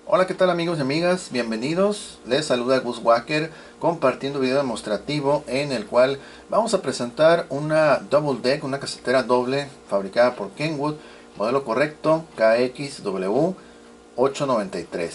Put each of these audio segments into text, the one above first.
Hola, ¿qué tal amigos y amigas? Bienvenidos. Les saluda Gus Walker compartiendo video demostrativo en el cual vamos a presentar una Double Deck, una casetera doble fabricada por Kenwood, modelo correcto KXW893.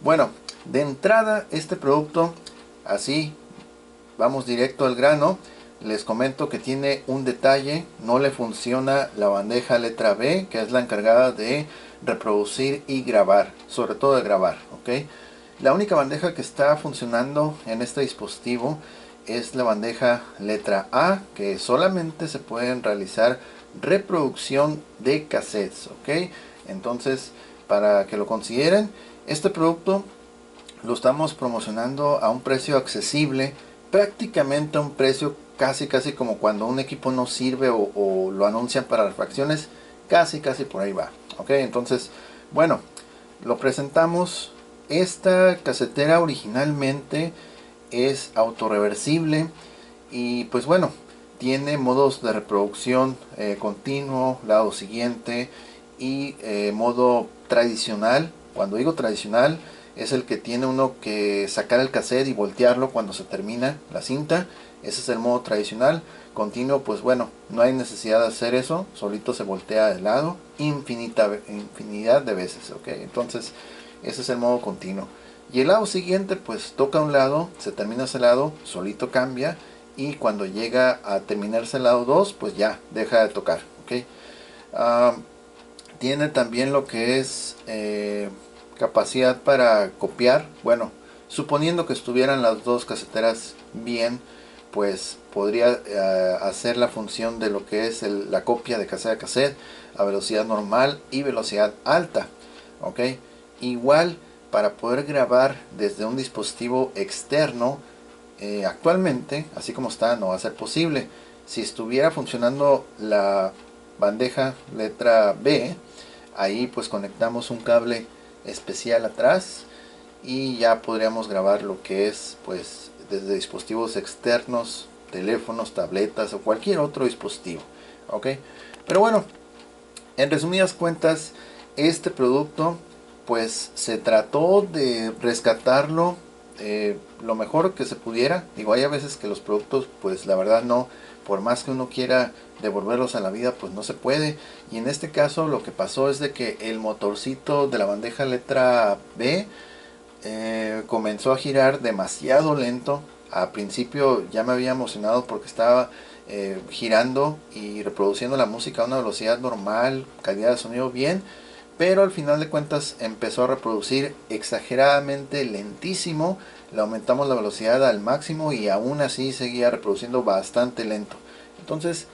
Bueno, de entrada este producto, así vamos directo al grano. Les comento que tiene un detalle: no le funciona la bandeja letra B, que es la encargada de reproducir y grabar, sobre todo de grabar, ¿ok? La única bandeja que está funcionando en este dispositivo es la bandeja letra A, que solamente se pueden realizar reproducción de cassettes, ¿ok? Entonces, para que lo consideren, este producto lo estamos promocionando a un precio accesible, prácticamente a un precio casi como cuando un equipo no sirve o lo anuncian para refacciones, casi por ahí va, ok. Entonces, bueno, lo presentamos. Esta casetera originalmente es autorreversible y pues bueno, tiene modos de reproducción continuo, lado siguiente y modo tradicional. Cuando digo tradicional, es el que tiene uno que sacar el cassette y voltearlo cuando se termina la cinta. Ese es el modo tradicional. Continuo, pues bueno, no hay necesidad de hacer eso, solito se voltea de lado infinidad de veces, ok. Entonces ese es el modo continuo. Y el lado siguiente, pues toca un lado, se termina ese lado, solito cambia, y cuando llega a terminarse el lado 2 pues ya deja de tocar, ok. Uh, Tiene también lo que es capacidad para copiar. Bueno, suponiendo que estuvieran las dos caseteras bien, pues podría hacer la función de lo que es la copia de cassette a cassette a velocidad normal y velocidad alta, ok. Igual, para poder grabar desde un dispositivo externo, actualmente así como está no va a ser posible. Si estuviera funcionando la bandeja letra B, ahí pues conectamos un cable especial atrás y ya podríamos grabar lo que es pues desde dispositivos externos, teléfonos, tabletas o cualquier otro dispositivo, ok. Pero bueno, en resumidas cuentas, este producto pues se trató de rescatarlo lo mejor que se pudiera. Digo, hay a veces que los productos pues la verdad no, por más que uno quiera devolverlos a la vida, pues no se puede. Y en este caso lo que pasó es de que el motorcito de la bandeja letra B comenzó a girar demasiado lento. Al principio ya me había emocionado porque estaba girando y reproduciendo la música a una velocidad normal, calidad de sonido bien, pero al final de cuentas empezó a reproducir exageradamente lentísimo. Le aumentamos la velocidad al máximo y aún así seguía reproduciendo bastante lento. Entonces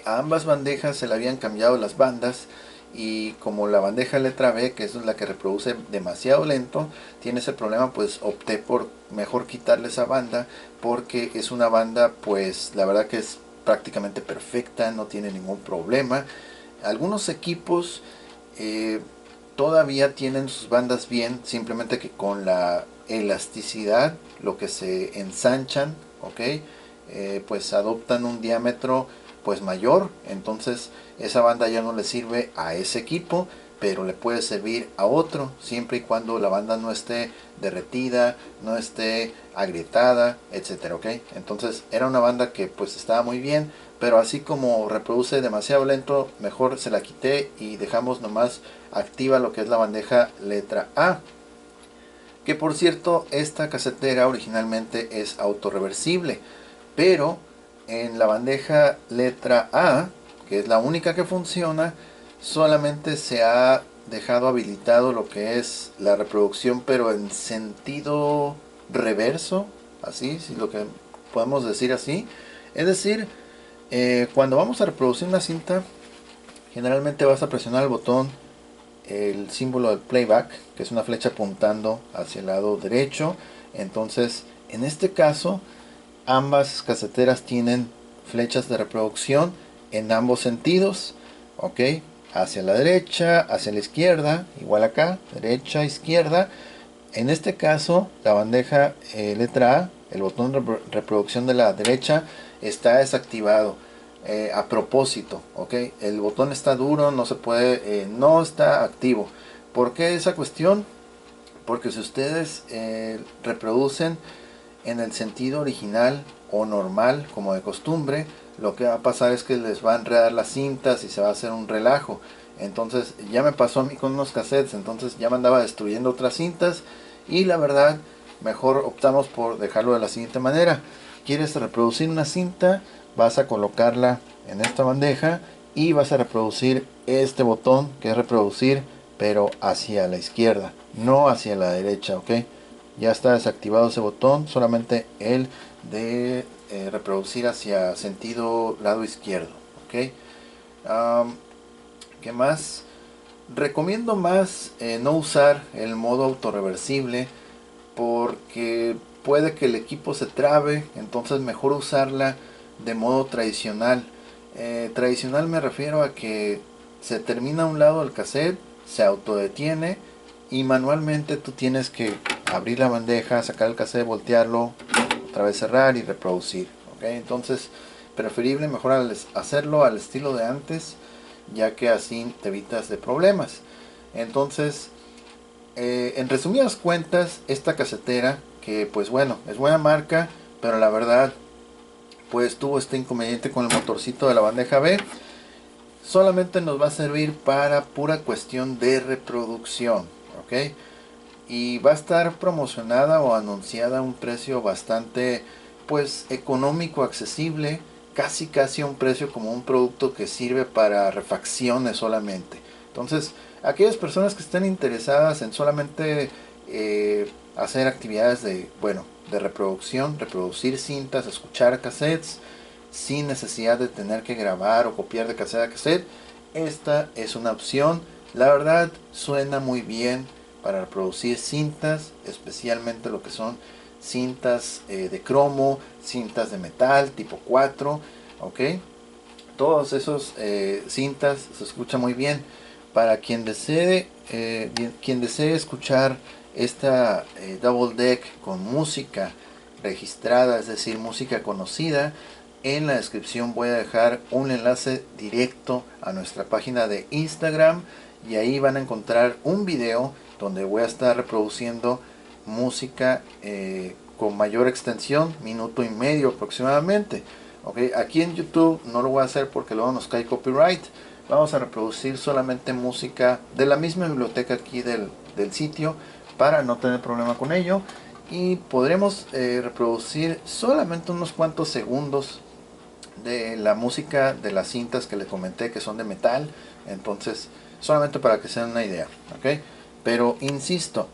a ambas bandejas se le habían cambiado las bandas, y como la bandeja letra B, que es la que reproduce demasiado lento, tiene ese problema, pues opté por mejor quitarle esa banda, porque es una banda pues la verdad que es prácticamente perfecta, no tiene ningún problema. Algunos equipos eh, todavía tienen sus bandas bien, simplemente que con la elasticidad, lo que se ensanchan, ok, pues adoptan un diámetro pues mayor. Entonces esa banda ya no le sirve a ese equipo, pero le puede servir a otro, siempre y cuando la banda no esté derretida, no esté agrietada, etcétera, ok. Entonces era una banda que pues estaba muy bien, pero así como reproduce demasiado lento, mejor se la quité y dejamos nomás activa lo que es la bandeja letra A. Que por cierto, esta casetera originalmente es autorreversible, pero en la bandeja letra A, que es la única que funciona, solamente se ha dejado habilitado lo que es la reproducción, pero en sentido reverso, así, si lo que podemos decir así. Es decir, cuando vamos a reproducir una cinta, generalmente vas a presionar el botón, el símbolo del playback, que es una flecha apuntando hacia el lado derecho. Entonces, en este caso, ambas caseteras tienen flechas de reproducción en ambos sentidos, ok, hacia la derecha, hacia la izquierda, igual acá, derecha, izquierda. En este caso, la bandeja letra A, el botón de reproducción de la derecha está desactivado a propósito, ok. El botón está duro, no se puede, no está activo, ¿Por qué esa cuestión? Porque si ustedes reproducen en el sentido original o normal, como de costumbre, lo que va a pasar es que les va a enredar las cintas y se va a hacer un relajo. Entonces ya me pasó a mí con unos cassettes, entonces ya me andaba destruyendo otras cintas y la verdad mejor optamos por dejarlo de la siguiente manera. Quieres reproducir una cinta, vas a colocarla en esta bandeja y vas a reproducir este botón que es reproducir, pero hacia la izquierda, no hacia la derecha, ¿ok? Ya está desactivado ese botón, solamente el de reproducir hacia sentido lado izquierdo, ¿ok? ¿Qué más? Recomiendo más no usar el modo autorreversible porque puede que el equipo se trabe, entonces mejor usarla de modo tradicional. Tradicional me refiero a que se termina a un lado el cassette, se autodetiene y manualmente tú tienes que abrir la bandeja, sacar el cassette, voltearlo, otra vez cerrar y reproducir, ¿ok? Entonces preferible mejor hacerlo al estilo de antes, ya que así te evitas de problemas. Entonces en resumidas cuentas, esta casetera, que pues bueno, es buena marca, pero la verdad pues tuvo este inconveniente con el motorcito de la bandeja B, solamente nos va a servir para pura cuestión de reproducción, ¿ok? Y va a estar promocionada o anunciada a un precio bastante pues económico, accesible, casi a un precio como un producto que sirve para refacciones solamente. Entonces, aquellas personas que estén interesadas en solamente hacer actividades de, bueno, de reproducción, reproducir cintas, escuchar cassettes, sin necesidad de tener que grabar o copiar de cassette a cassette, esta es una opción. La verdad suena muy bien para reproducir cintas, especialmente lo que son cintas de cromo, cintas de metal tipo 4, ok. Todos esos cintas se escucha muy bien. Para quien desee escuchar esta double deck con música registrada, es decir, música conocida, en la descripción voy a dejar un enlace directo a nuestra página de Instagram y ahí van a encontrar un video donde voy a estar reproduciendo música con mayor extensión, minuto y medio aproximadamente. Okay, aquí en YouTube no lo voy a hacer porque luego nos cae copyright. Vamos a reproducir solamente música de la misma biblioteca aquí del sitio para no tener problema con ello. Y podremos reproducir solamente unos cuantos segundos de la música de las cintas que les comenté que son de metal. Entonces, solamente para que se den una idea, ¿ok? Pero insisto,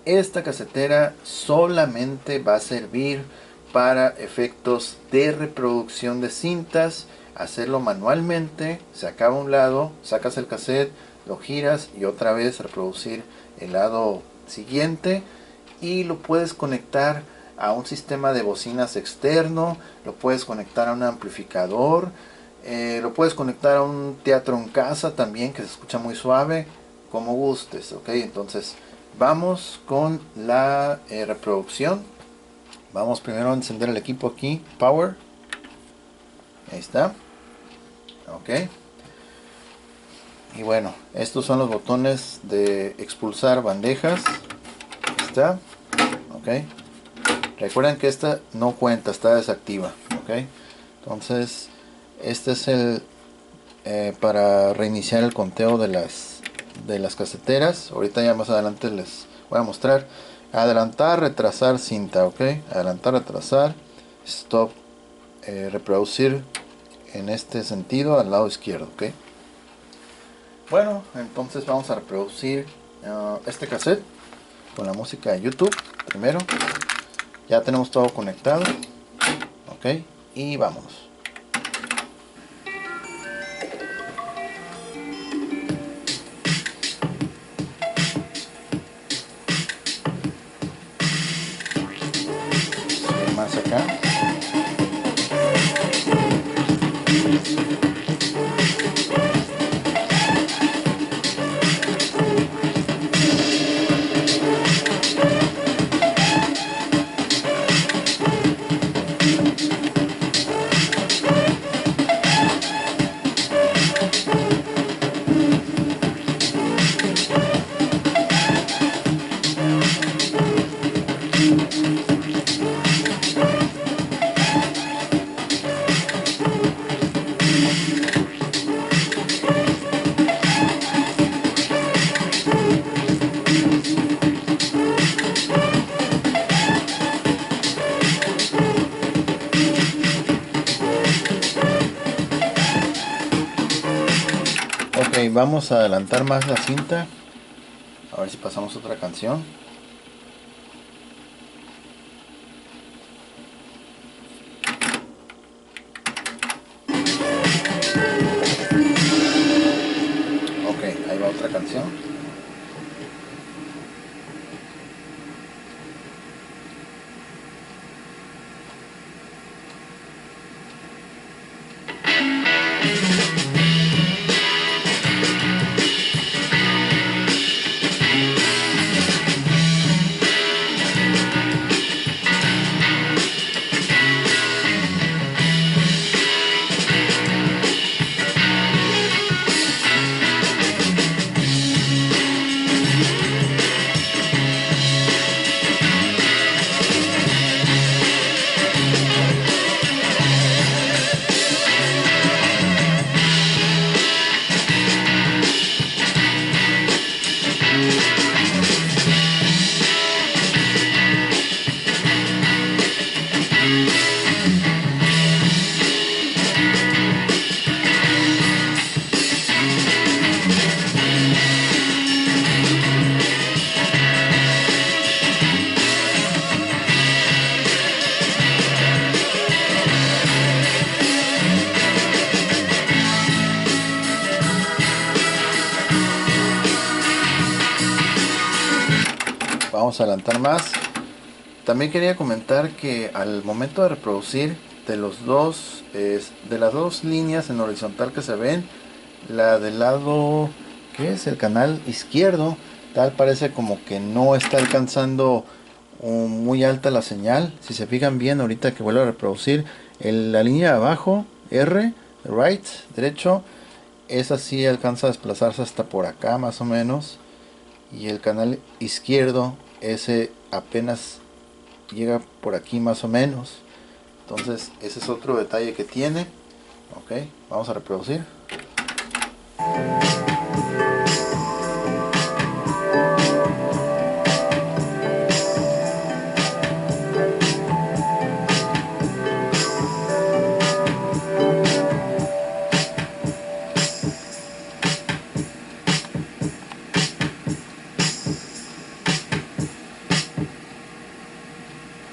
esta casetera solamente va a servir para efectos de reproducción de cintas, hacerlo manualmente, se acaba un lado, sacas el cassette, lo giras y otra vez reproducir el lado siguiente y lo puedes conectar a un sistema de bocinas externo, lo puedes conectar a un amplificador, lo puedes conectar a un teatro en casa también que se escucha muy suave, como gustes, ok. Entonces vamos con la reproducción. Vamos primero a encender el equipo aquí, power, ahí está, ok. Y bueno, estos son los botones de expulsar bandejas, ahí está, ok. Recuerden que esta no cuenta, está desactiva, ok. Entonces este es el para reiniciar el conteo de las caseteras. Ahorita ya más adelante les voy a mostrar. Adelantar, retrasar cinta, ok. Adelantar, retrasar, stop, reproducir en este sentido al lado izquierdo, ok. Bueno, entonces vamos a reproducir este cassette con la música de YouTube primero. Ya tenemos todo conectado, ok, y vámonos. Más acá. vamos a adelantar más la cinta. A ver si pasamos otra canción. Ok, ahí va otra canción. Vamos a adelantar más. También quería comentar que al momento de reproducir de las dos líneas en horizontal que se ven, la del lado que es el canal izquierdo, tal parece como que no está alcanzando muy alta la señal. Si se fijan bien, ahorita que vuelvo a reproducir, la línea de abajo, R, right, derecho, esa sí alcanza a desplazarse hasta por acá más o menos. Y el canal izquierdo, ese apenas llega por aquí más o menos. Entonces ese es otro detalle que tiene. Ok, vamos a reproducir.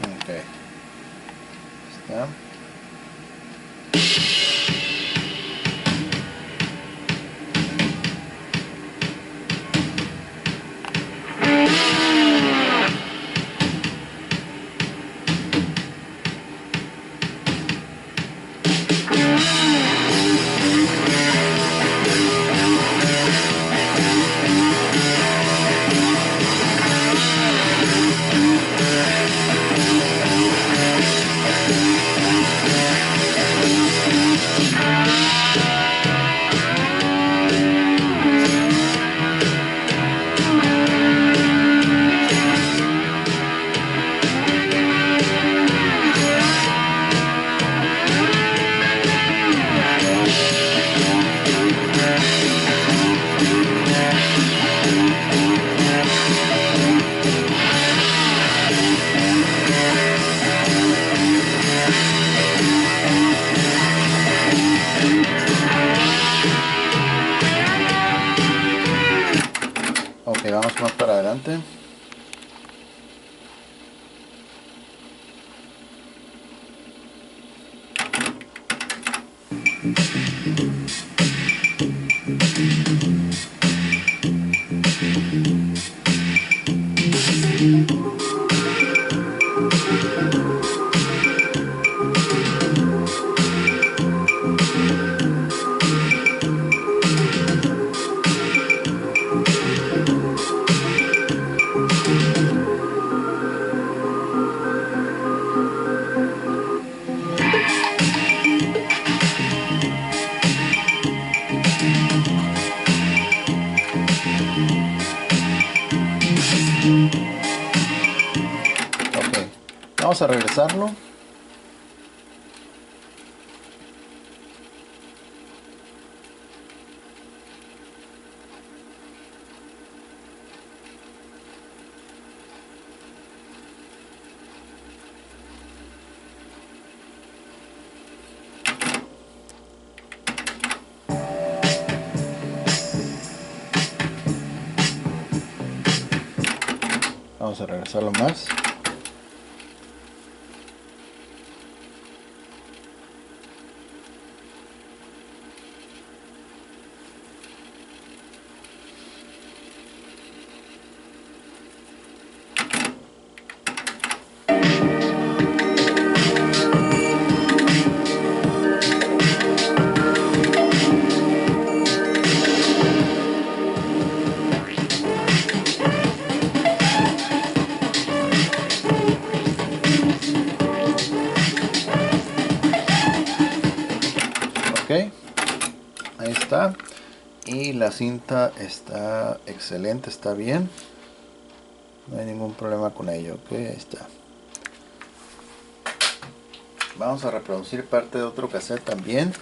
Ok, está. Ok, vamos más para adelante. Ok, vamos a regresarlo. Vamos a regresarlo más. Ok, ahí está. Y la cinta está excelente, está bien. No hay ningún problema con ello. Ok, ahí está. Vamos a reproducir parte de otro cassette también.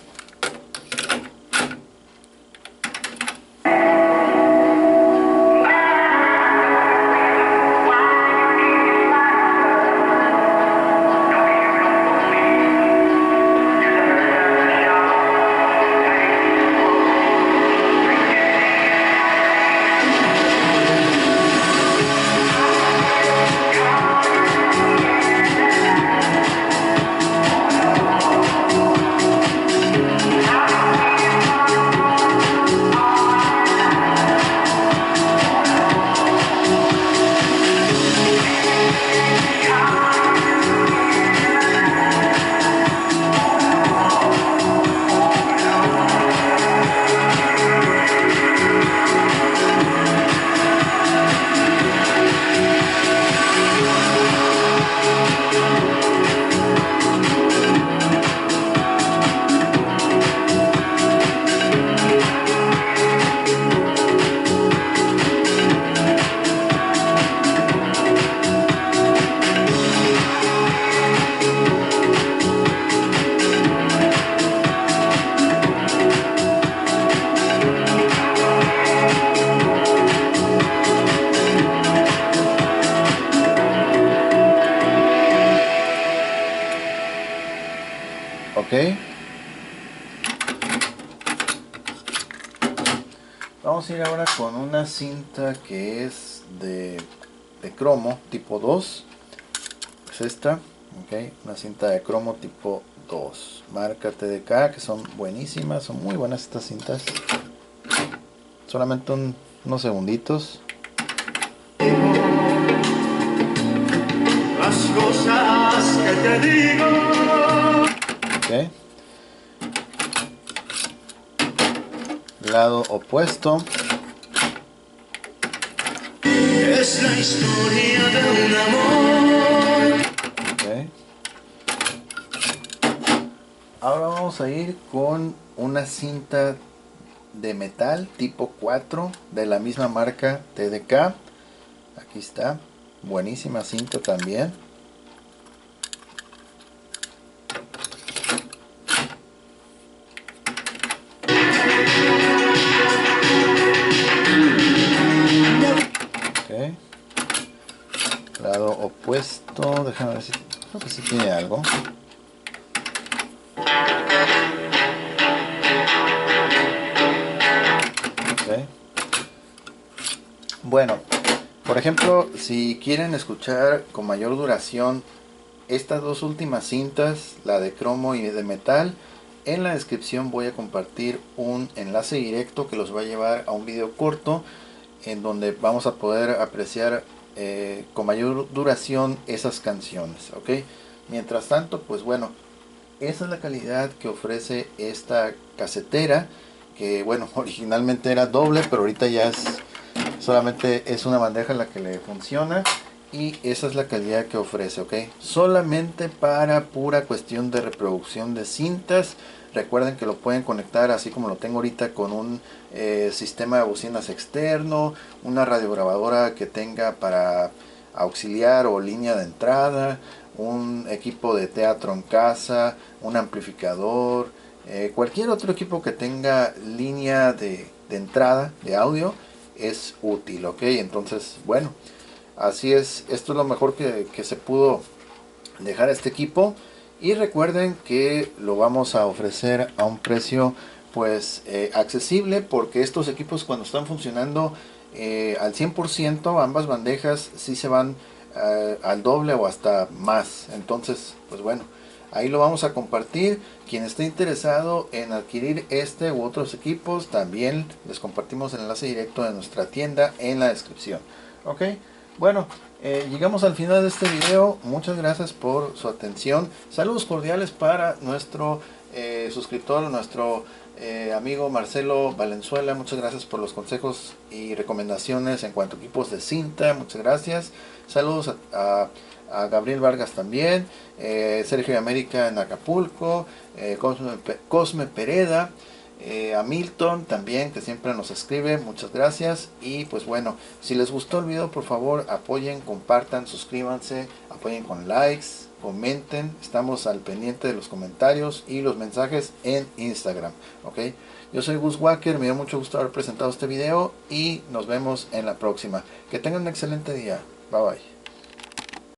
Ok, vamos a ir ahora con una cinta que es de cromo tipo 2. Es esta, ok, una cinta de cromo tipo 2, marca TDK, que son buenísimas, son muy buenas estas cintas. Solamente unos segunditos. Las cosas que te digo. Ok. Lado opuesto. Es la historia de un amor. Ok. Ahora vamos a ir con una cinta de metal tipo 4 de la misma marca TDK. Aquí está. Buenísima cinta también. Ok. Lado opuesto. Déjame ver si... Creo que sí tiene algo. Ok. Bueno, por ejemplo, si quieren escuchar con mayor duración estas dos últimas cintas, la de cromo y de metal, en la descripción voy a compartir un enlace directo que los va a llevar a un video corto en donde vamos a poder apreciar con mayor duración esas canciones, ¿ok? Mientras tanto, pues bueno, esa es la calidad que ofrece esta casetera, que bueno, originalmente era doble, pero ahorita ya solamente es una bandeja la que le funciona. Y esa es la calidad que ofrece, ok, solamente para pura cuestión de reproducción de cintas. Recuerden que lo pueden conectar así como lo tengo ahorita con un sistema de bocinas externo, una radiograbadora que tenga para auxiliar o línea de entrada, un equipo de teatro en casa, un amplificador, cualquier otro equipo que tenga línea de entrada de audio es útil, ok. Entonces, bueno, así es, esto es lo mejor que se pudo dejar a este equipo. Y recuerden que lo vamos a ofrecer a un precio pues accesible, porque estos equipos cuando están funcionando al 100%, ambas bandejas sí se van al doble o hasta más. Entonces, pues bueno, ahí lo vamos a compartir. Quien esté interesado en adquirir este u otros equipos, también les compartimos el enlace directo de nuestra tienda en la descripción. Ok, bueno, llegamos al final de este video. Muchas gracias por su atención. Saludos cordiales para nuestro suscriptor, nuestro amigo Marcelo Valenzuela. Muchas gracias por los consejos y recomendaciones en cuanto a equipos de cinta. Muchas gracias. Saludos a Gabriel Vargas también, Sergio de América en Acapulco, Cosme Pereda, a Milton también, que siempre nos escribe. Muchas gracias. Y pues bueno, si les gustó el video, por favor apoyen, compartan, suscríbanse, apoyen con likes, comenten. Estamos al pendiente de los comentarios y los mensajes en Instagram. Ok, yo soy Gus Walker, me dio mucho gusto haber presentado este video y nos vemos en la próxima. Que tengan un excelente día. Bye bye.